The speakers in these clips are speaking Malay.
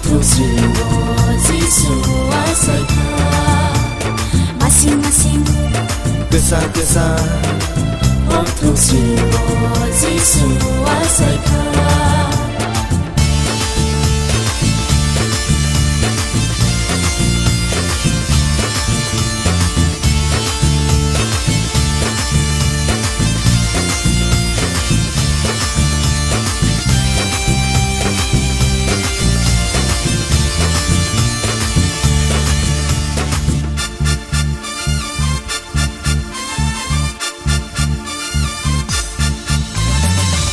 Tusiwo Yesu asaika Masing-masing Gesa-gesa Tusiwo Yesu asaika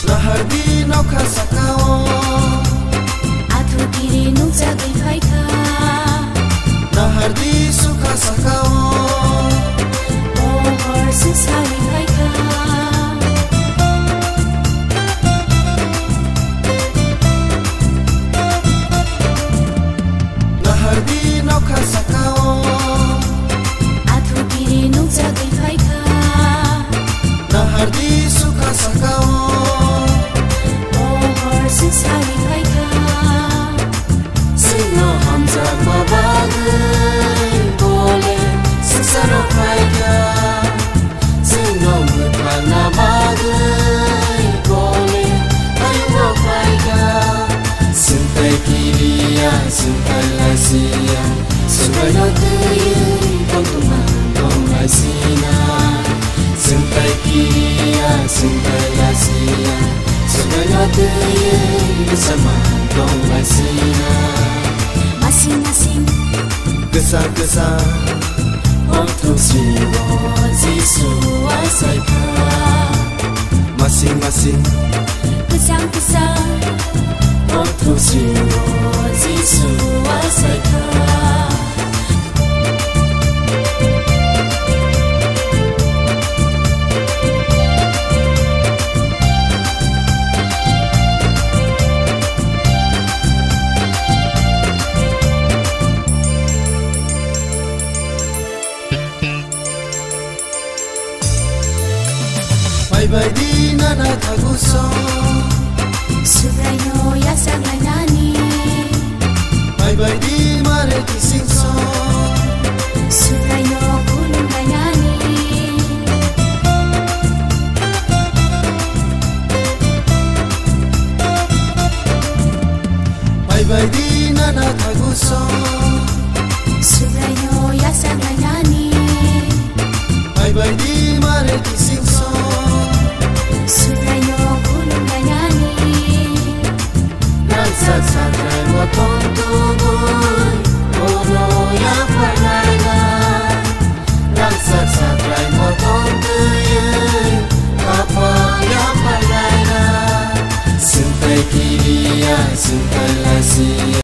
Nahardi nauka sakao Atu kiri nukjagai bhaika Nahardi sukha sakao Pohor susari bhaika Nahardi nauka sakao Atu kiri nukjagai bhaika Nahardi sukha sakao Susari bhaika Sino hamza mabagai bole Sesaro bhaika Sino mutana bagai bole Ayuwa bhaika Suntai kiriya, suntai lasia Suntai lakuyu, pangtuma dong laisina Suntai kiriya, suntai lasia Sungai tuyu bersama dong laisina Masing-masing Gesa-gesa Tusiwo Yesu asaika Masing-masing Kesang-kesang Tusiwo Yesu asaika Bye-bye di nana taguso Subraino yasagai nani Bye-bye di mare kisingso Subraino kulungai nani Bye-bye di nana taguso Subraino yasagai nani Bye-bye di mare kisingso Subraino kulungai nani Nagsat sakrai motong tubuh Ono yang